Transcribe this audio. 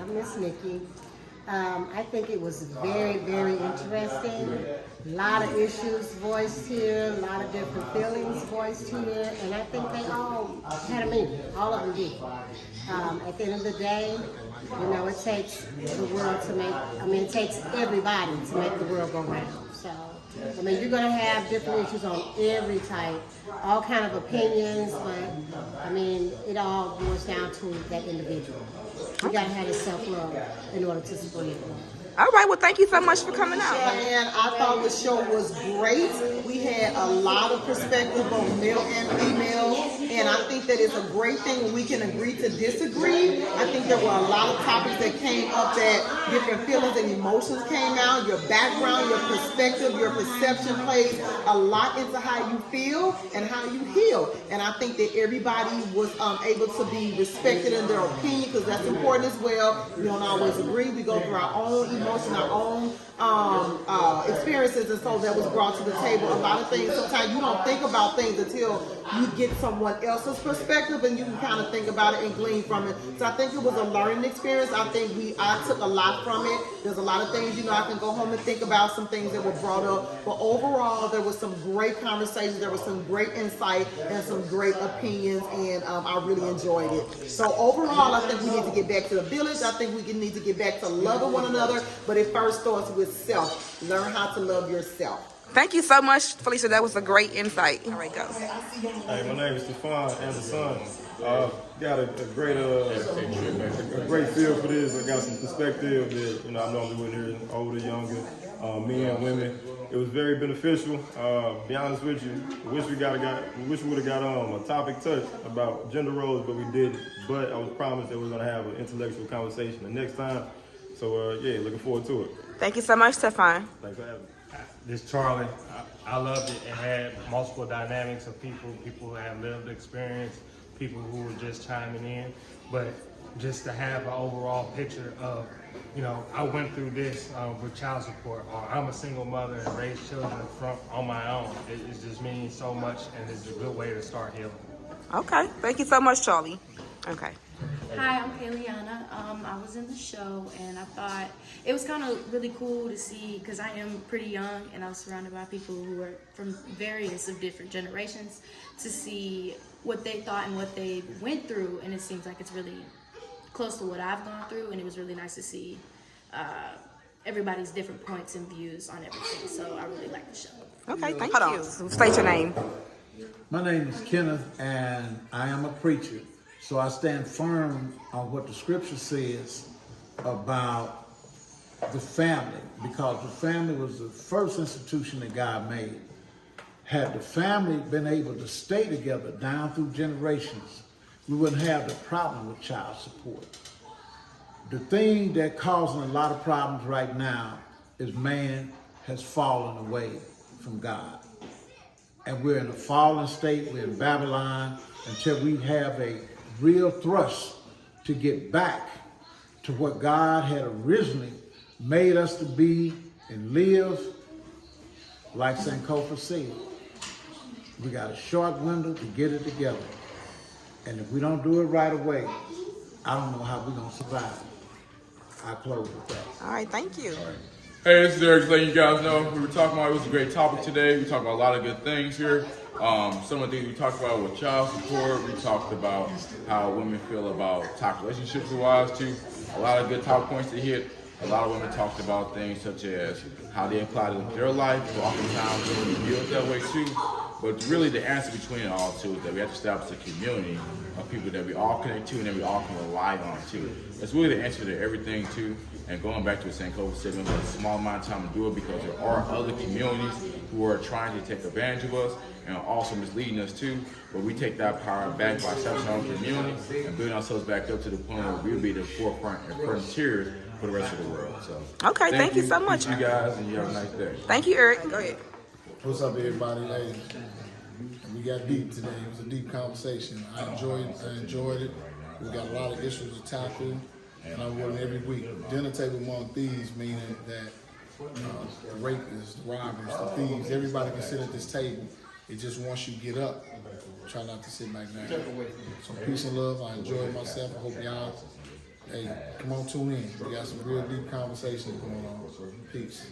Miss Nikki. I think it was very, very interesting. A lot of issues voiced here, a lot of different feelings voiced here, and I think they all had a meaning. All of them did. At the end of the day, it takes the world to make, it takes everybody to make the world go round. So, you're going to have different issues on every type, all kind of opinions, but, it all boils down to that individual. You got to have the self-love in order to spread love. All right, well, thank you so much for coming out. And I thought the show was great. We had a lot of perspective, both male and female, and I think that it's a great thing when we can agree to disagree. I think there were a lot of topics that came up that different feelings and emotions came out. Your background, your perspective, your perception plays a lot into how you feel and how you heal. And I think that everybody was able to be respected in their opinion, because that's important as well. We don't always agree. We go through our own emotions, our own experiences, and so that was brought to the table. A lot of things, sometimes you don't think about things until you get someone else's perspective, and you can kind of think about it and glean from it. So I think it was a learning experience. I think I took a lot from it. There's a lot of things, I can go home and think about some things that were brought up. But overall, there was some great conversations. There was some great insight and some great opinions, and I really enjoyed it. So overall, I think we need to get back to the village. I think we need to get back to loving one another. But it first starts with self. Learn how to love yourself. Thank you so much, Felicia. That was a great insight. All right, go. Hey, my name is Stefan Anderson. Got a great feel for this. I got some perspective that I normally wouldn't hear, older, younger, men, women. It was very beneficial. Be honest with you, wish we would have got a topic touch about gender roles, but we didn't. But I was promised that we we're gonna have an intellectual conversation the next time. So looking forward to it. Thank you so much, Stefan. Thanks for having me. This Charlie, I loved it. It had multiple dynamics of people who had lived experience, people who were just chiming in, but just to have an overall picture of, I went through this with child support, or I'm a single mother and raised children on my own. It just means so much, and it's a good way to start healing. Okay, thank you so much, Charlie. Okay. Hi, I'm Kayliana. I was in the show, and I thought it was kind of really cool to see, because I am pretty young and I was surrounded by people who were from various of different generations, to see what they thought and what they went through, and it seems like it's really close to what I've gone through, and it was really nice to see everybody's different points and views on everything, so I really like the show. Okay, thank you. State your name. My name is Kenneth, and I am a preacher. So I stand firm on what the scripture says about the family, because the family was the first institution that God made. Had the family been able to stay together down through generations, we wouldn't have the problem with child support. The thing that causing a lot of problems right now is man has fallen away from God. And we're in a fallen state, we're in Babylon, until we have a real thrust to get back to what God had originally made us to be and live, like Sankofa said. We got a short window to get it together. And if we don't do it right away, I don't know how we're going to survive. I'll close with that. All right, thank you. Hey, this is Derek, just letting you guys know. We were talking about, it was a great topic today. We talked about a lot of good things here. Some of the things we talked about with child support. We talked about how women feel about toxic relationships with wives too. A lot of good top points to hit. A lot of women talked about things such as how they apply to their life. But oftentimes women view it that way too. But really the answer between it all too is that we have to establish a community of people that we all connect to and that we all can rely on too. That's really the answer to everything too. And going back to what Sankofa said, we have a small amount of time to do it because there are other communities who are trying to take advantage of us and also misleading us too. But we take that power back by establishing our own community and building ourselves back up to the point where we'll be the forefront and frontiers for the rest of the world. So okay, thank you so much. Thank you guys, and you have a nice day. Thank you, Eric. Go ahead. What's up, everybody? Hey, we got deep today. It was a deep conversation. I enjoyed it. We got a lot of issues to tackle, and I'm working every week. Dinner table among thieves, meaning that the rapists, the robbers, the thieves, everybody can sit at this table. It just once you get up, try not to sit back down. So peace and love. I enjoyed myself. I hope y'all hey, come on, tune in. We got some real deep conversations going on. Peace.